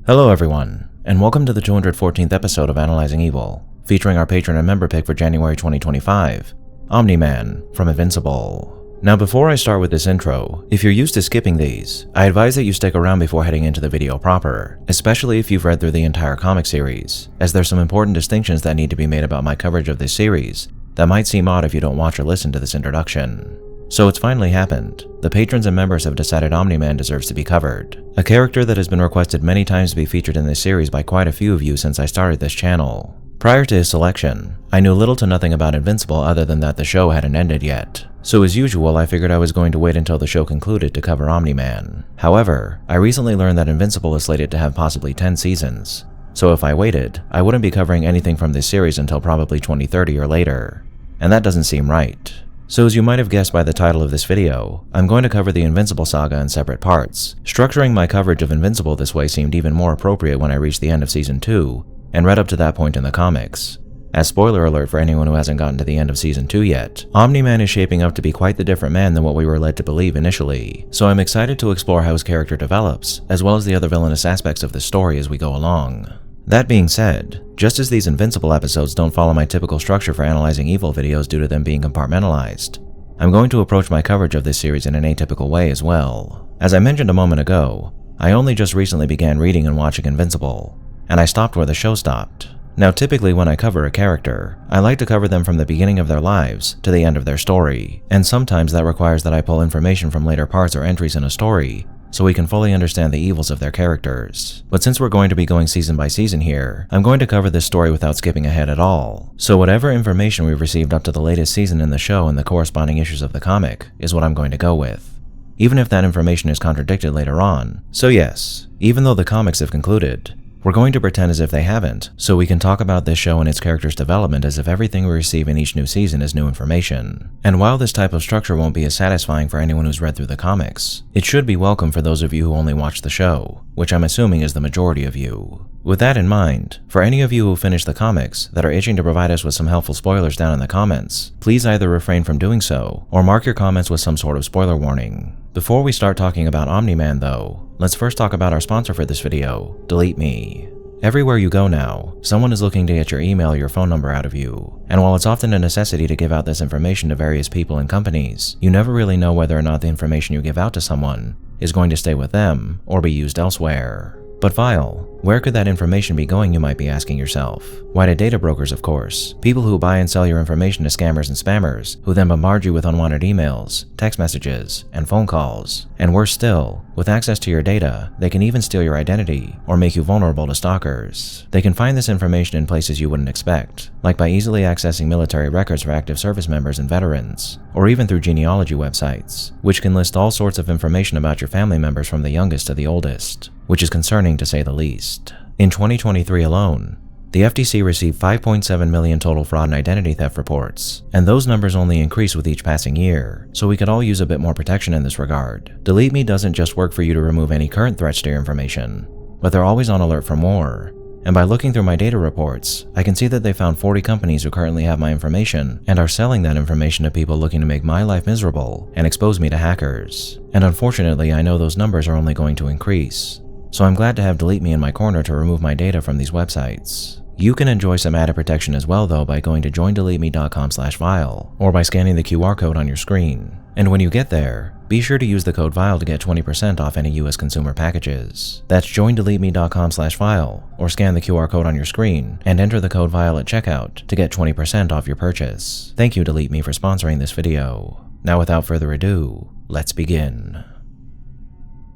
Hello everyone, and welcome to the 214th episode of Analyzing Evil, featuring our patron and member pick for January 2025, Omni-Man from Invincible. Now before I start with this intro, if you're used to skipping these, I advise that you stick around before heading into the video proper, especially if you've read through the entire comic series, as there's some important distinctions that need to be made about my coverage of this series that might seem odd if you don't watch or listen to this introduction. So it's finally happened. The patrons and members have decided Omni-Man deserves to be covered, a character that has been requested many times to be featured in this series by quite a few of you since I started this channel. Prior to his selection, I knew little to nothing about Invincible other than that the show hadn't ended yet. So as usual, I figured I was going to wait until the show concluded to cover Omni-Man. However, I recently learned that Invincible is slated to have possibly 10 seasons. So if I waited, I wouldn't be covering anything from this series until probably 2030 or later. And that doesn't seem right. So as you might have guessed by the title of this video, I'm going to cover the Invincible saga in separate parts. Structuring my coverage of Invincible this way seemed even more appropriate when I reached the end of Season 2 and read up to that point in the comics. As spoiler alert for anyone who hasn't gotten to the end of Season 2 yet, Omni-Man is shaping up to be quite the different man than what we were led to believe initially, so I'm excited to explore how his character develops, as well as the other villainous aspects of the story as we go along. That being said, just as these Invincible episodes don't follow my typical structure for analyzing evil videos due to them being compartmentalized, I'm going to approach my coverage of this series in an atypical way as well. As I mentioned a moment ago, I only just recently began reading and watching Invincible, and I stopped where the show stopped. Now typically when I cover a character, I like to cover them from the beginning of their lives to the end of their story, and sometimes that requires that I pull information from later parts or entries in a story so we can fully understand the evils of their characters. But since we're going to be going season by season here, I'm going to cover this story without skipping ahead at all. So whatever information we've received up to the latest season in the show and the corresponding issues of the comic is what I'm going to go with, even if that information is contradicted later on. So yes, even though the comics have concluded, we're going to pretend as if they haven't, so we can talk about this show and its character's development as if everything we receive in each new season is new information. And while this type of structure won't be as satisfying for anyone who's read through the comics, it should be welcome for those of you who only watch the show, which I'm assuming is the majority of you. With that in mind, for any of you who finished the comics that are itching to provide us with some helpful spoilers down in the comments, please either refrain from doing so, or mark your comments with some sort of spoiler warning. Before we start talking about Omni-Man though, let's first talk about our sponsor for this video, Delete Me. Everywhere you go now, someone is looking to get your email or your phone number out of you, and while it's often a necessity to give out this information to various people and companies, you never really know whether or not the information you give out to someone is going to stay with them or be used elsewhere. But Vile, where could that information be going, you might be asking yourself? Why, to data brokers, of course, people who buy and sell your information to scammers and spammers, who then bombard you with unwanted emails, text messages, and phone calls. And worse still, with access to your data, they can even steal your identity or make you vulnerable to stalkers. They can find this information in places you wouldn't expect, like by easily accessing military records for active service members and veterans, or even through genealogy websites, which can list all sorts of information about your family members from the youngest to the oldest, which is concerning to say the least. In 2023 alone, the FTC received 5.7 million total fraud and identity theft reports, and those numbers only increase with each passing year, so we could all use a bit more protection in this regard. Delete Me doesn't just work for you to remove any current threats to your information, but they're always on alert for more. And by looking through my data reports, I can see that they found 40 companies who currently have my information and are selling that information to people looking to make my life miserable and expose me to hackers. And unfortunately, I know those numbers are only going to increase. So I'm glad to have Delete Me in my corner to remove my data from these websites. You can enjoy some added protection as well though by going to joindeleteme.com/vile or by scanning the QR code on your screen. And when you get there, be sure to use the code VILE to get 20% off any US consumer packages. That's joindeleteme.com/vile or scan the QR code on your screen and enter the code VILE at checkout to get 20% off your purchase. Thank you Delete Me for sponsoring this video. Now without further ado, let's begin.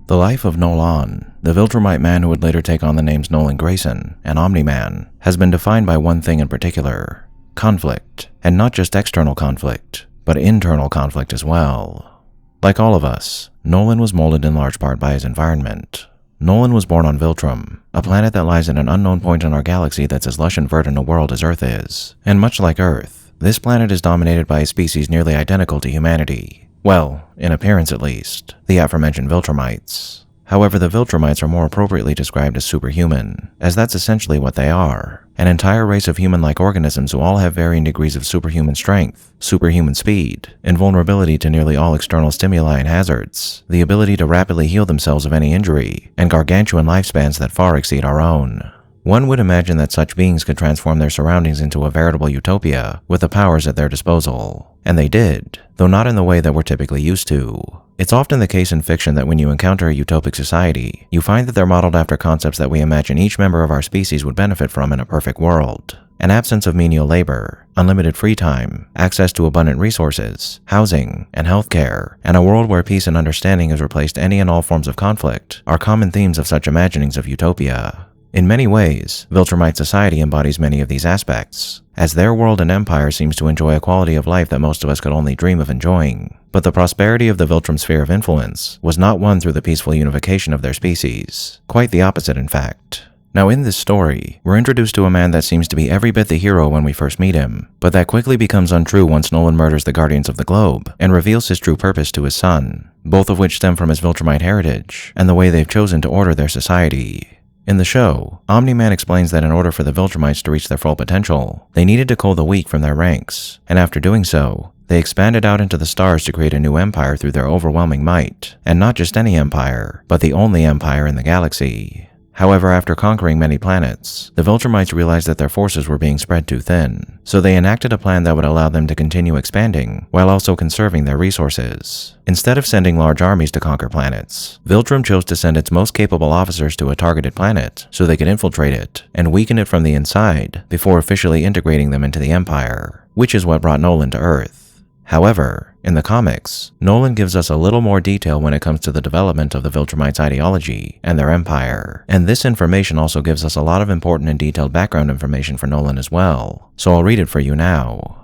The life of Nolan, the Viltrumite man who would later take on the names Nolan Grayson and Omni-Man, has been defined by one thing in particular: conflict. And not just external conflict, but internal conflict as well. Like all of us, Nolan was molded in large part by his environment. Nolan was born on Viltrum, a planet that lies at an unknown point in our galaxy that's as lush and verdant a world as Earth is. And much like Earth, this planet is dominated by a species nearly identical to humanity. Well, in appearance at least, the aforementioned Viltrumites. However, the Viltrumites are more appropriately described as superhuman, as that's essentially what they are. An entire race of human-like organisms who all have varying degrees of superhuman strength, superhuman speed, invulnerability to nearly all external stimuli and hazards, the ability to rapidly heal themselves of any injury, and gargantuan lifespans that far exceed our own. One would imagine that such beings could transform their surroundings into a veritable utopia with the powers at their disposal. And they did, though not in the way that we're typically used to. It's often the case in fiction that when you encounter a utopic society, you find that they're modeled after concepts that we imagine each member of our species would benefit from in a perfect world. An absence of menial labor, unlimited free time, access to abundant resources, housing, and healthcare, and a world where peace and understanding has replaced any and all forms of conflict are common themes of such imaginings of utopia. In many ways, Viltrumite society embodies many of these aspects, as their world and empire seems to enjoy a quality of life that most of us could only dream of enjoying. But the prosperity of the Viltrum sphere of influence was not won through the peaceful unification of their species. Quite the opposite, in fact. Now in this story, we're introduced to a man that seems to be every bit the hero when we first meet him, but that quickly becomes untrue once Nolan murders the Guardians of the Globe and reveals his true purpose to his son, both of which stem from his Viltrumite heritage and the way they've chosen to order their society. In the show, Omni-Man explains that in order for the Viltrumites to reach their full potential, they needed to cull the weak from their ranks, and after doing so, they expanded out into the stars to create a new empire through their overwhelming might, and not just any empire, but the only empire in the galaxy. However, after conquering many planets, the Viltrumites realized that their forces were being spread too thin, so they enacted a plan that would allow them to continue expanding while also conserving their resources. Instead of sending large armies to conquer planets, Viltrum chose to send its most capable officers to a targeted planet so they could infiltrate it and weaken it from the inside before officially integrating them into the Empire, which is what brought Nolan to Earth. However, in the comics, Nolan gives us a little more detail when it comes to the development of the Viltrumites' ideology and their empire, and this information also gives us a lot of important and detailed background information for Nolan as well, so I'll read it for you now.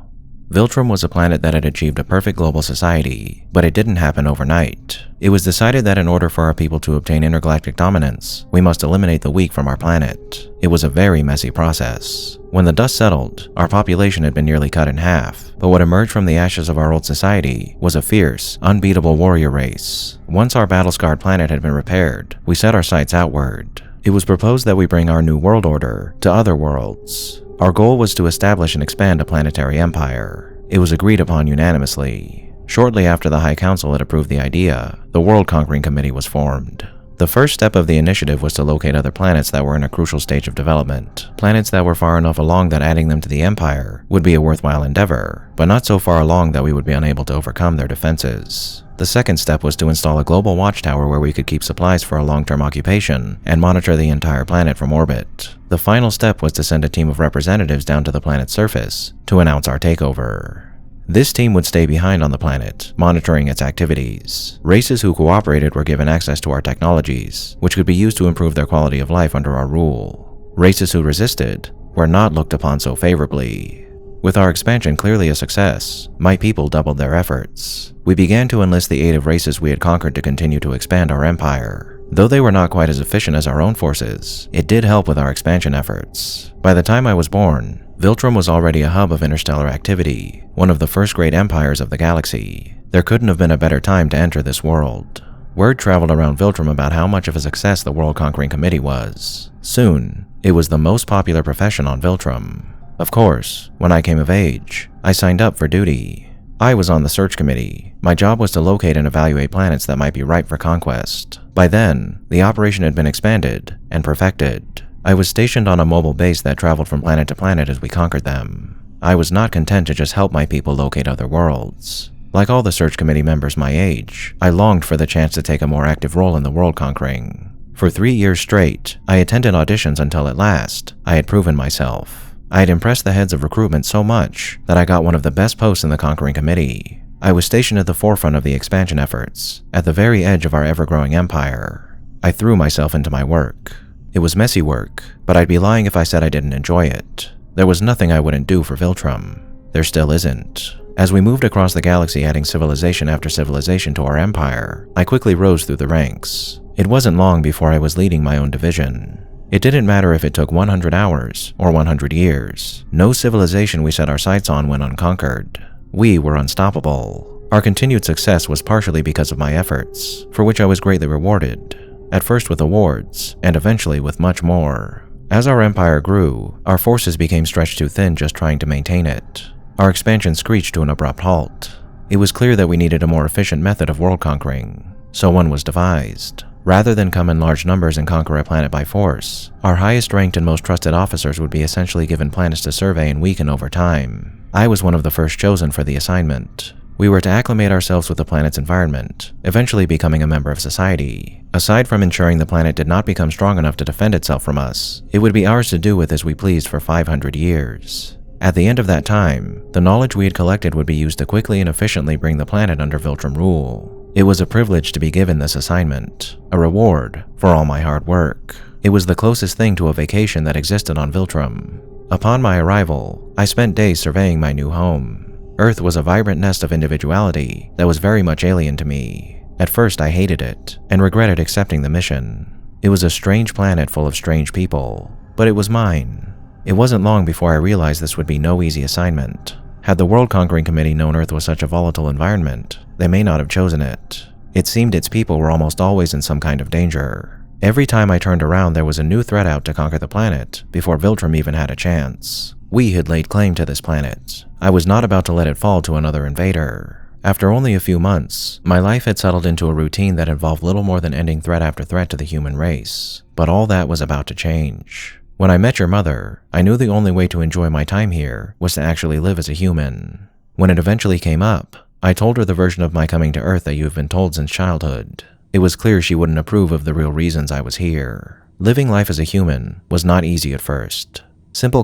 Viltrum was a planet that had achieved a perfect global society, but it didn't happen overnight. It was decided that in order for our people to obtain intergalactic dominance, we must eliminate the weak from our planet. It was a very messy process. When the dust settled, our population had been nearly cut in half, but what emerged from the ashes of our old society was a fierce, unbeatable warrior race. Once our battle-scarred planet had been repaired, we set our sights outward. It was proposed that we bring our new world order to other worlds. Our goal was to establish and expand a planetary empire. It was agreed upon unanimously. Shortly after the High Council had approved the idea, the World Conquering Committee was formed. The first step of the initiative was to locate other planets that were in a crucial stage of development, planets that were far enough along that adding them to the Empire would be a worthwhile endeavor, but not so far along that we would be unable to overcome their defenses. The second step was to install a global watchtower where we could keep supplies for a long-term occupation and monitor the entire planet from orbit. The final step was to send a team of representatives down to the planet's surface to announce our takeover. This team would stay behind on the planet, monitoring its activities. Races who cooperated were given access to our technologies, which could be used to improve their quality of life under our rule. Races who resisted were not looked upon so favorably. With our expansion clearly a success, my people doubled their efforts. We began to enlist the aid of races we had conquered to continue to expand our empire. Though they were not quite as efficient as our own forces, it did help with our expansion efforts. By the time I was born, Viltrum was already a hub of interstellar activity, one of the first great empires of the galaxy. There couldn't have been a better time to enter this world. Word traveled around Viltrum about how much of a success the World Conquering Committee was. Soon, it was the most popular profession on Viltrum. Of course, when I came of age, I signed up for duty. I was on the search committee. My job was to locate and evaluate planets that might be ripe for conquest. By then, the operation had been expanded and perfected. I was stationed on a mobile base that traveled from planet to planet as we conquered them. I was not content to just help my people locate other worlds. Like all the search committee members my age, I longed for the chance to take a more active role in the world conquering. For 3 years straight, I attended auditions until at last, I had proven myself. I had impressed the heads of recruitment so much that I got one of the best posts in the Conquering Committee. I was stationed at the forefront of the expansion efforts, at the very edge of our ever-growing empire. I threw myself into my work. It was messy work, but I'd be lying if I said I didn't enjoy it. There was nothing I wouldn't do for Viltrum. There still isn't. As we moved across the galaxy adding civilization after civilization to our empire, I quickly rose through the ranks. It wasn't long before I was leading my own division. It didn't matter if it took 100 hours or 100 years. No civilization we set our sights on went unconquered. We were unstoppable. Our continued success was partially because of my efforts, for which I was greatly rewarded. at first with awards, and eventually with much more. As our empire grew, our forces became stretched too thin just trying to maintain it. Our expansion screeched to an abrupt halt. It was clear that we needed a more efficient method of world conquering, so one was devised. Rather than come in large numbers and conquer a planet by force, our highest ranked and most trusted officers would be essentially given planets to survey and weaken over time. I was one of the first chosen for the assignment. We were to acclimate ourselves with the planet's environment, eventually becoming a member of society. Aside from ensuring the planet did not become strong enough to defend itself from us, it would be ours to do with as we pleased for 500 years. At the end of that time, the knowledge we had collected would be used to quickly and efficiently bring the planet under Viltrum rule. It was a privilege to be given this assignment, a reward for all my hard work. It was the closest thing to a vacation that existed on Viltrum. Upon my arrival, I spent days surveying my new home. Earth was a vibrant nest of individuality that was very much alien to me. At first I hated it, and regretted accepting the mission. It was a strange planet full of strange people, but it was mine. It wasn't long before I realized this would be no easy assignment. Had the World Conquering Committee known Earth was such a volatile environment, they may not have chosen it. It seemed its people were almost always in some kind of danger. Every time I turned around, there was a new threat out to conquer the planet before Viltrum even had a chance. We had laid claim to this planet. I was not about to let it fall to another invader. After only a few months, my life had settled into a routine that involved little more than ending threat after threat to the human race. But all that was about to change. When I met your mother, I knew the only way to enjoy my time here was to actually live as a human. When it eventually came up, I told her the version of my coming to Earth that you have been told since childhood. It was clear she wouldn't approve of the real reasons I was here. Living life as a human was not easy at first. Simple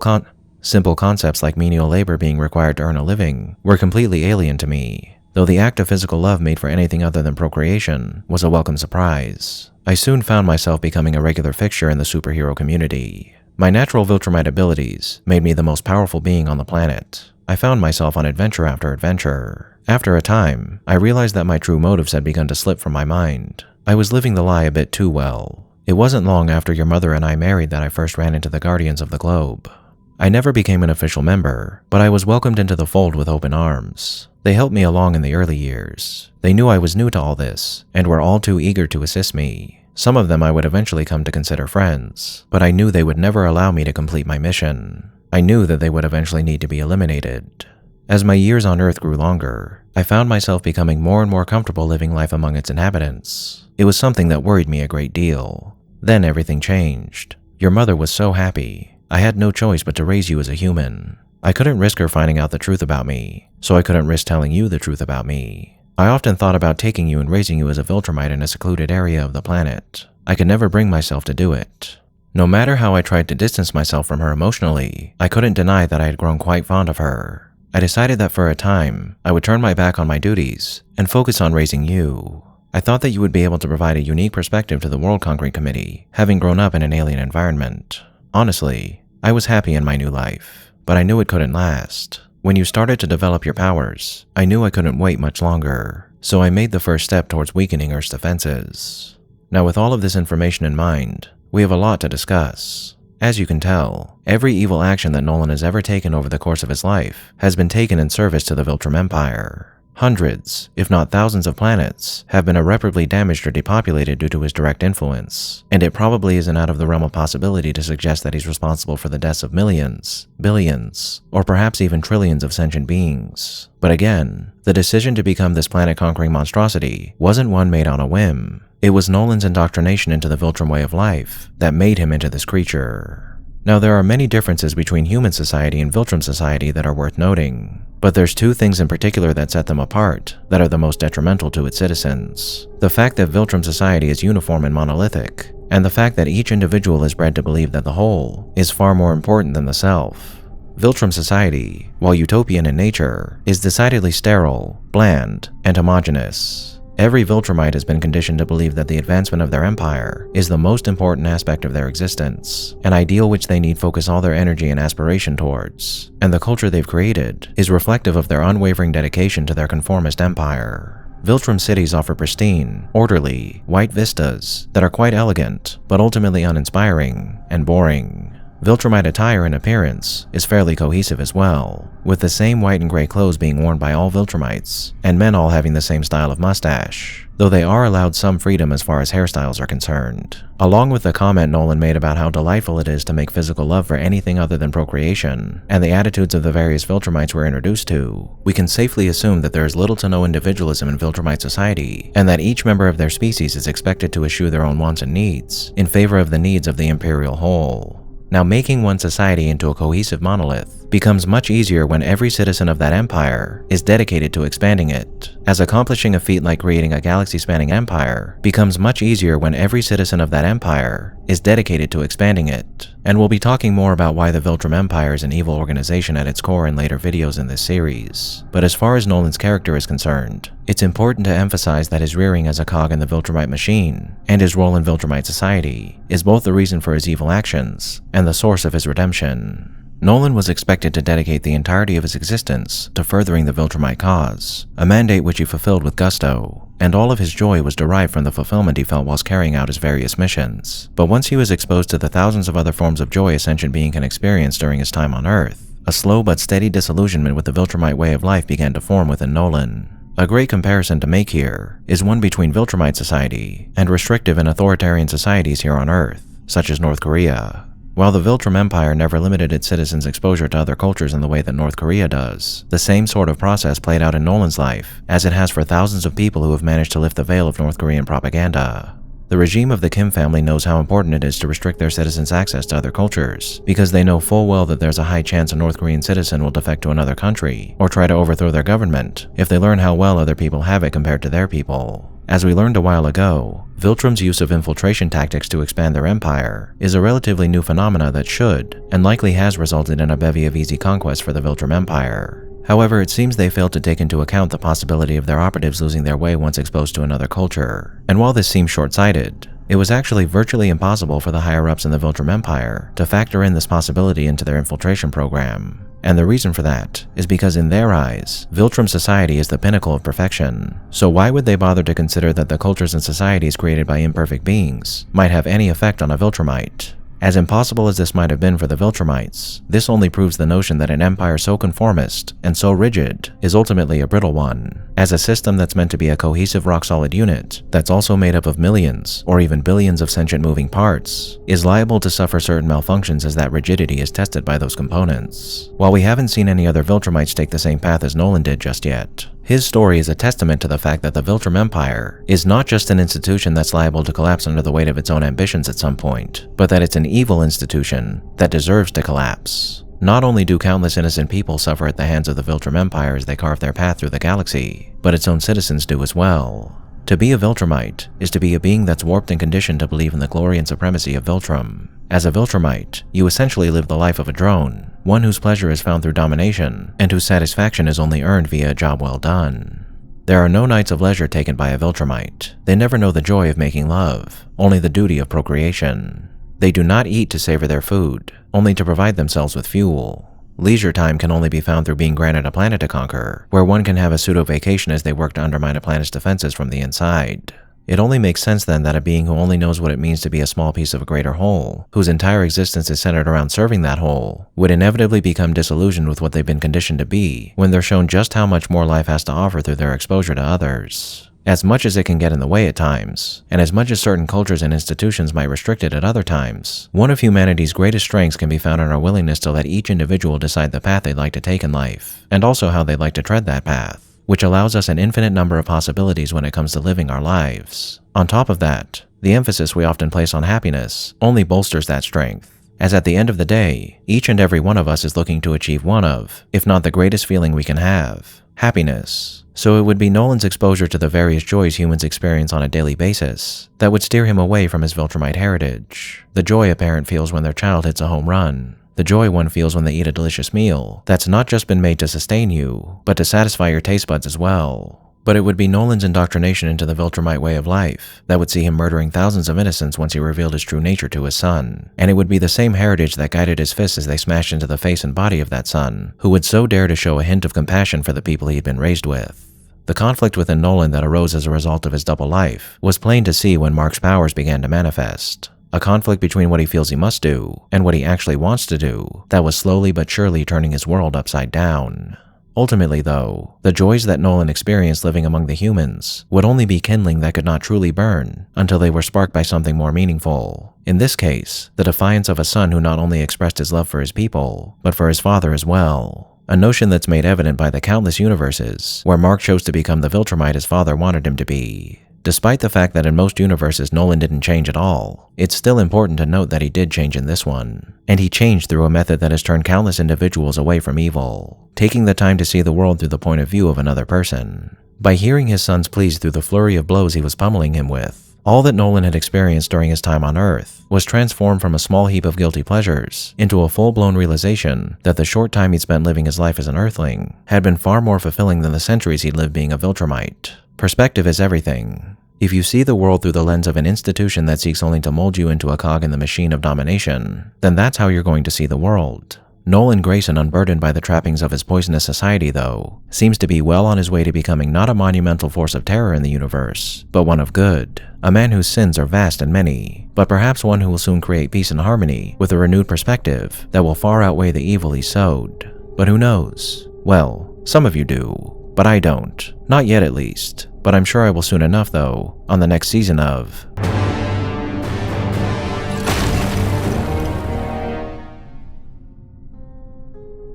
concepts like menial labor being required to earn a living were completely alien to me, though the act of physical love made for anything other than procreation was a welcome surprise. I soon found myself becoming a regular fixture in the superhero community. My natural Viltrumite abilities made me the most powerful being on the planet. I found myself on adventure after adventure. After a time, I realized that my true motives had begun to slip from my mind. I was living the lie a bit too well. It wasn't long after your mother and I married that I first ran into the Guardians of the Globe. I never became an official member, but I was welcomed into the fold with open arms. They helped me along in the early years. They knew I was new to all this, and were all too eager to assist me. Some of them I would eventually come to consider friends, but I knew they would never allow me to complete my mission. I knew that they would eventually need to be eliminated. As my years on Earth grew longer, I found myself becoming more and more comfortable living life among its inhabitants. It was something that worried me a great deal. Then everything changed. Your mother was so happy. I had no choice but to raise you as a human. I couldn't risk her finding out the truth about me, so I couldn't risk telling you the truth about me. I often thought about taking you and raising you as a Viltrumite in a secluded area of the planet. I could never bring myself to do it. No matter how I tried to distance myself from her emotionally, I couldn't deny that I had grown quite fond of her. I decided that for a time, I would turn my back on my duties and focus on raising you. I thought that you would be able to provide a unique perspective to the World Conquering Committee, having grown up in an alien environment. Honestly, I was happy in my new life, but I knew it couldn't last. When you started to develop your powers, I knew I couldn't wait much longer, so I made the first step towards weakening Earth's defenses. Now, with all of this information in mind, we have a lot to discuss. As you can tell, every evil action that Nolan has ever taken over the course of his life has been taken in service to the Viltrum Empire. Hundreds, if not thousands of planets have been irreparably damaged or depopulated due to his direct influence, and it probably isn't out of the realm of possibility to suggest that he's responsible for the deaths of millions, billions, or perhaps even trillions of sentient beings. But again, the decision to become this planet-conquering monstrosity wasn't one made on a whim. It was Nolan's indoctrination into the Viltrum way of life that made him into this creature. Now, there are many differences between human society and Viltrum society that are worth noting, but there's two things in particular that set them apart that are the most detrimental to its citizens. The fact that Viltrum society is uniform and monolithic, and the fact that each individual is bred to believe that the whole is far more important than the self. Viltrum society, while utopian in nature, is decidedly sterile, bland, and homogeneous. Every Viltrumite has been conditioned to believe that the advancement of their empire is the most important aspect of their existence, an ideal which they need focus all their energy and aspiration towards, and the culture they've created is reflective of their unwavering dedication to their conformist empire. Viltrum cities offer pristine, orderly, white vistas that are quite elegant, but ultimately uninspiring and boring. Viltrumite attire and appearance is fairly cohesive as well, with the same white and gray clothes being worn by all Viltrumites, and men all having the same style of mustache, though they are allowed some freedom as far as hairstyles are concerned. Along with the comment Nolan made about how delightful it is to make physical love for anything other than procreation, and the attitudes of the various Viltrumites we're introduced to, we can safely assume that there is little to no individualism in Viltrumite society, and that each member of their species is expected to eschew their own wants and needs in favor of the needs of the imperial whole. Now, making one society into a cohesive monolith becomes much easier when every citizen of that empire is dedicated to expanding it, as accomplishing a feat like creating a galaxy-spanning empire becomes much easier when every citizen of that empire is dedicated to expanding it. And we'll be talking more about why the Viltrum Empire is an evil organization at its core in later videos in this series. But as far as Nolan's character is concerned, it's important to emphasize that his rearing as a cog in the Viltrumite machine and his role in Viltrumite society is both the reason for his evil actions and the source of his redemption. Nolan was expected to dedicate the entirety of his existence to furthering the Viltrumite cause, a mandate which he fulfilled with gusto, and all of his joy was derived from the fulfillment he felt whilst carrying out his various missions. But once he was exposed to the thousands of other forms of joy a sentient being can experience during his time on Earth, a slow but steady disillusionment with the Viltrumite way of life began to form within Nolan. A great comparison to make here is one between Viltrumite society and restrictive and authoritarian societies here on Earth, such as North Korea. While the Viltrum Empire never limited its citizens' exposure to other cultures in the way that North Korea does, the same sort of process played out in Nolan's life, as it has for thousands of people who have managed to lift the veil of North Korean propaganda. The regime of the Kim family knows how important it is to restrict their citizens' access to other cultures, because they know full well that there's a high chance a North Korean citizen will defect to another country, or try to overthrow their government, if they learn how well other people have it compared to their people. As we learned a while ago, Viltrum's use of infiltration tactics to expand their empire is a relatively new phenomena that should, and likely has resulted in a bevy of easy conquests for the Viltrum Empire. However, it seems they failed to take into account the possibility of their operatives losing their way once exposed to another culture. And while this seems short-sighted, it was actually virtually impossible for the higher-ups in the Viltrum Empire to factor in this possibility into their infiltration program. And the reason for that is because in their eyes, Viltrum society is the pinnacle of perfection. So why would they bother to consider that the cultures and societies created by imperfect beings might have any effect on a Viltrumite? As impossible as this might have been for the Viltrumites, this only proves the notion that an empire so conformist and so rigid is ultimately a brittle one, as a system that's meant to be a cohesive rock-solid unit that's also made up of millions or even billions of sentient moving parts is liable to suffer certain malfunctions as that rigidity is tested by those components. While we haven't seen any other Viltrumites take the same path as Nolan did just yet, his story is a testament to the fact that the Viltrum Empire is not just an institution that's liable to collapse under the weight of its own ambitions at some point, but that it's an evil institution that deserves to collapse. Not only do countless innocent people suffer at the hands of the Viltrum Empire as they carve their path through the galaxy, but its own citizens do as well. To be a Viltrumite is to be a being that's warped and conditioned to believe in the glory and supremacy of Viltrum. As a Viltrumite, you essentially live the life of a drone, one whose pleasure is found through domination, and whose satisfaction is only earned via a job well done. There are no nights of leisure taken by a Viltrumite. They never know the joy of making love, only the duty of procreation. They do not eat to savor their food, only to provide themselves with fuel. Leisure time can only be found through being granted a planet to conquer, where one can have a pseudo-vacation as they work to undermine a planet's defenses from the inside. It only makes sense then that a being who only knows what it means to be a small piece of a greater whole, whose entire existence is centered around serving that whole, would inevitably become disillusioned with what they've been conditioned to be when they're shown just how much more life has to offer through their exposure to others. As much as it can get in the way at times, and as much as certain cultures and institutions might restrict it at other times, one of humanity's greatest strengths can be found in our willingness to let each individual decide the path they'd like to take in life, and also how they'd like to tread that path, which allows us an infinite number of possibilities when it comes to living our lives. On top of that, the emphasis we often place on happiness only bolsters that strength, as at the end of the day, each and every one of us is looking to achieve one of, if not the greatest feeling we can have, happiness. So it would be Nolan's exposure to the various joys humans experience on a daily basis that would steer him away from his Viltrumite heritage. The joy a parent feels when their child hits a home run, the joy one feels when they eat a delicious meal that's not just been made to sustain you, but to satisfy your taste buds as well. But it would be Nolan's indoctrination into the Viltrumite way of life that would see him murdering thousands of innocents once he revealed his true nature to his son. And it would be the same heritage that guided his fists as they smashed into the face and body of that son, who would so dare to show a hint of compassion for the people he'd been raised with. The conflict within Nolan that arose as a result of his double life was plain to see when Mark's powers began to manifest. a conflict between what he feels he must do and what he actually wants to do that was slowly but surely turning his world upside down. Ultimately, though, the joys that Nolan experienced living among the humans would only be kindling that could not truly burn until they were sparked by something more meaningful. In this case, the defiance of a son who not only expressed his love for his people, but for his father as well. A notion that's made evident by the countless universes where Mark chose to become the Viltrumite his father wanted him to be. Despite the fact that in most universes Nolan didn't change at all, it's still important to note that he did change in this one. And he changed through a method that has turned countless individuals away from evil, taking the time to see the world through the point of view of another person. By hearing his son's pleas through the flurry of blows he was pummeling him with, all that Nolan had experienced during his time on Earth was transformed from a small heap of guilty pleasures into a full-blown realization that the short time he'd spent living his life as an Earthling had been far more fulfilling than the centuries he'd lived being a Viltrumite. Perspective is everything. If you see the world through the lens of an institution that seeks only to mold you into a cog in the machine of domination, then that's how you're going to see the world. Nolan Grayson, unburdened by the trappings of his poisonous society, though, seems to be well on his way to becoming not a monumental force of terror in the universe, but one of good. A man whose sins are vast and many, but perhaps one who will soon create peace and harmony with a renewed perspective that will far outweigh the evil he sowed. But who knows? Well, some of you do, but I don't. Not yet, at least. But I'm sure I will soon enough, though, on the next season of...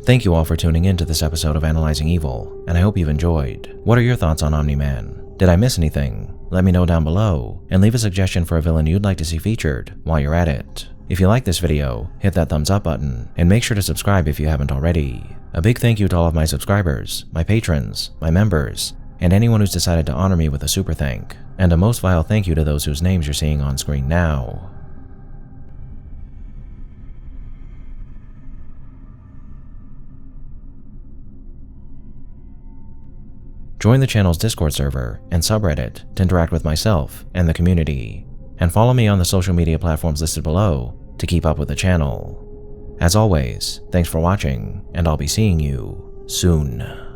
Thank you all for tuning in to this episode of Analyzing Evil, and I hope you've enjoyed. What are your thoughts on Omni-Man? Did I miss anything? Let me know down below, and leave a suggestion for a villain you'd like to see featured while you're at it. If you like this video, hit that thumbs up button, and make sure to subscribe if you haven't already. A big thank you to all of my subscribers, my patrons, my members, and anyone who's decided to honor me with a super thank. And a most vile thank you to those whose names you're seeing on screen now. Join the channel's Discord server and subreddit to interact with myself and the community. And follow me on the social media platforms listed below to keep up with the channel. As always, thanks for watching, and I'll be seeing you soon.